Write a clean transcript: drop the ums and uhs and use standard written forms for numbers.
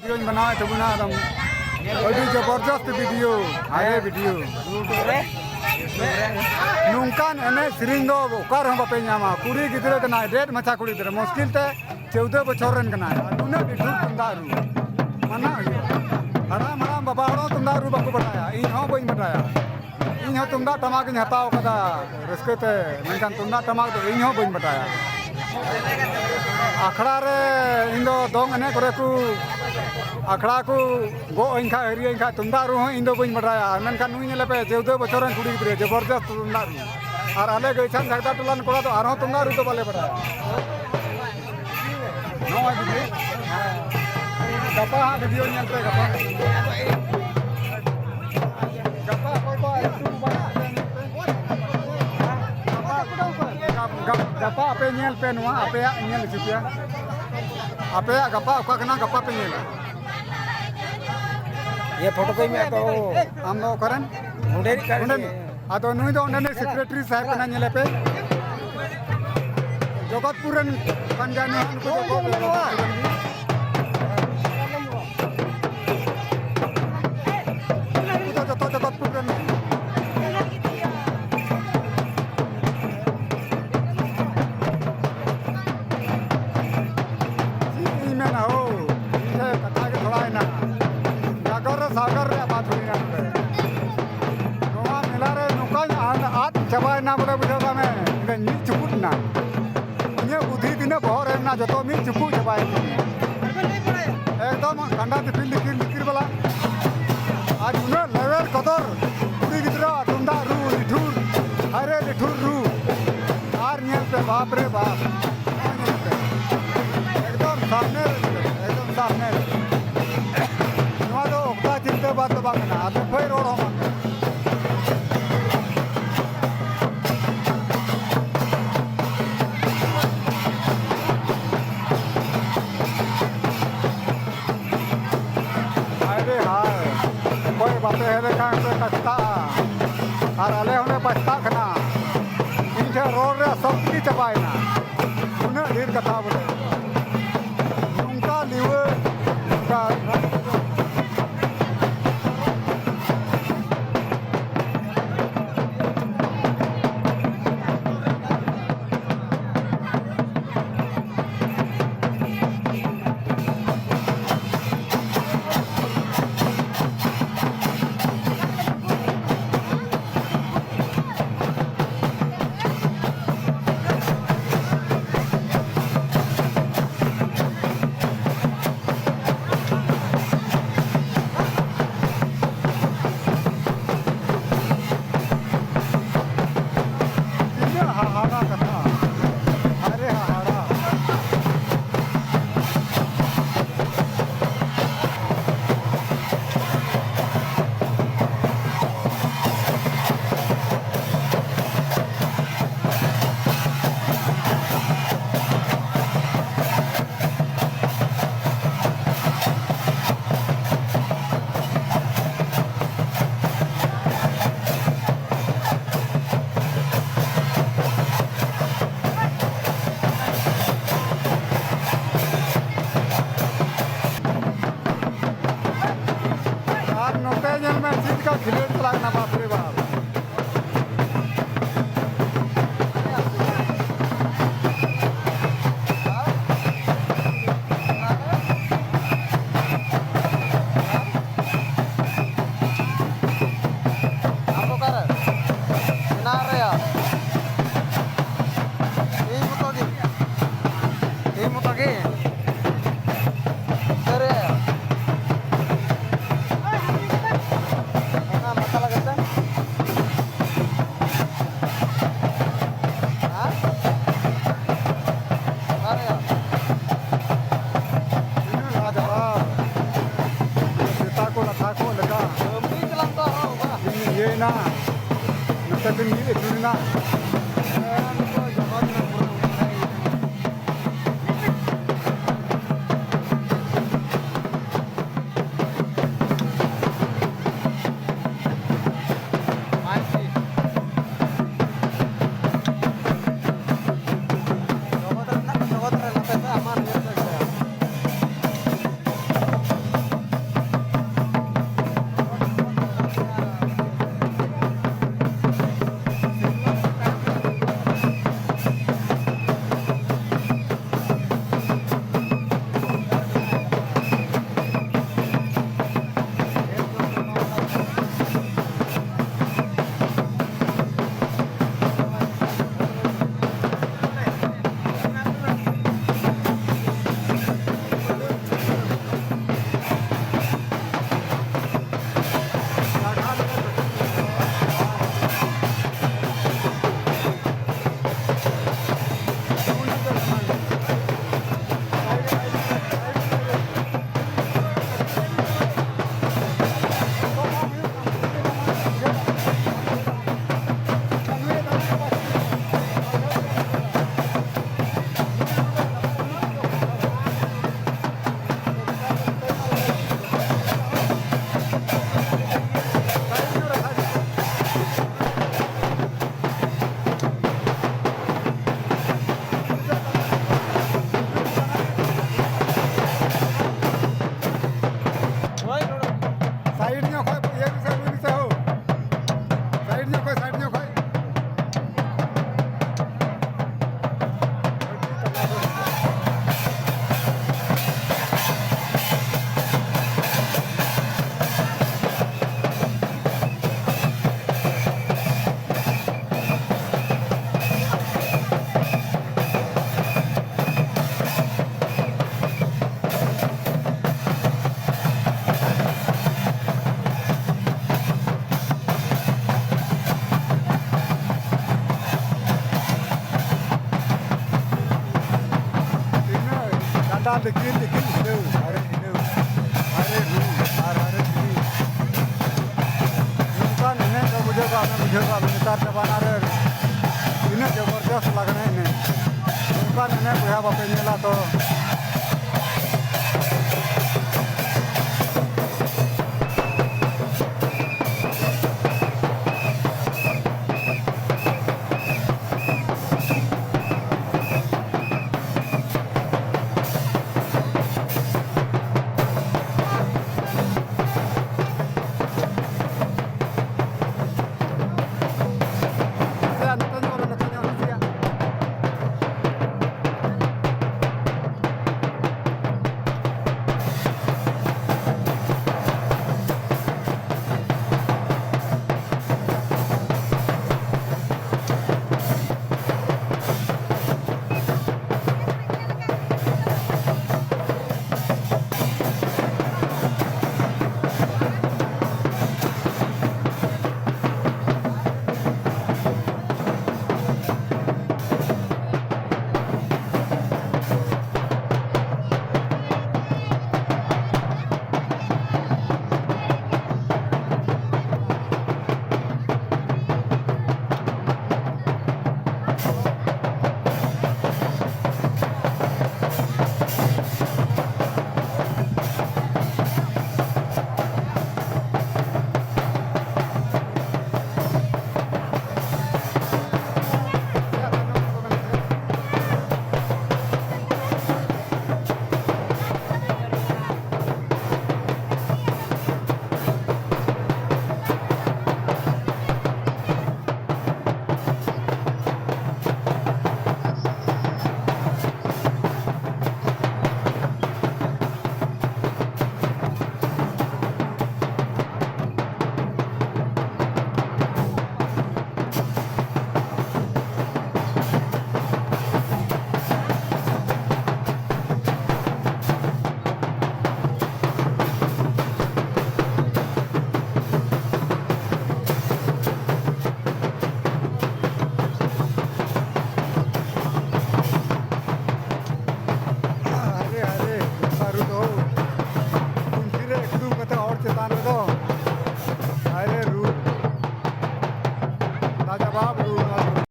video बनाए तो बना दम अभी जबरदस्त वीडियो आए वीडियो नुकान एने सिरिंग दो ओकार हम बापे नामा कुड़ी गिद्रे कना डेट मचा कुड़ी गिद्रे मुश्किल ते 14 बछर रन कना नुना बिठू तुंदा रू मना हराम हराम बाबा हरो तुंदा रू बाको बताया इन हो बई बताया इन हो तुंदा टमाक इन हताओ कदा रस्कते मेनकान तुंदा टमाक तो इन हो बई बताया आखड़ा रे इन दो दोंग एने करे को आखड़ा को गो इनखा हरिया इनखा तुंदा रू हो इन दो बई बताया मेनकान नुई नेले पे 14 बछर रन कुड़ी गिद्रे जबरदस्त तुंदा रू और आले गइछान झगड़ा टोलान कोड़ा तो आरो तुंदा रू तो बाले बताया नो आई वीडियो गपा वीडियो nyal पे गपा कोई गपा पे nyal पे नुआ आपे nyal चिपिया आपे गपा ओका कना गपा पे nyal ये फोटो कोई में तो हम दो करन मुंडेरी मुंडे आ तो नुई दो ने सेक्रेटरी साहब कना nyal पे जगतपुरन पंजानी उनको सागर बात हुई ना मेला रे नुका आद चबाय ना बोले बुझा में नी चुकुट ना इने बुद्धि दिने भोर ना जतो मी चुकु चबाय एकदम ठंडा दिपिल लिकिर वाला आज उन लेवल कदर कुड़ी गिद्रा तुंदा रू लिठुर अरे लिठुर रू आर नियल पे बाप रे बाप एकदम सामने चिंता बात बागना आदमी फिर रोड हम अरे हाय कोई बातें है देखा तो कष्टा और अले होने बचता खना इनके रोड रे सब की चबाए ना उन्हें ढेर कथा बोले उनका लिवे का लागना बाप रे बाप na natin dito na dikin hidup are ru are ru nunkan ini ka bujhega netar jabana re ini जबरदस्त लगने ने nunkan ini punya bape nyela to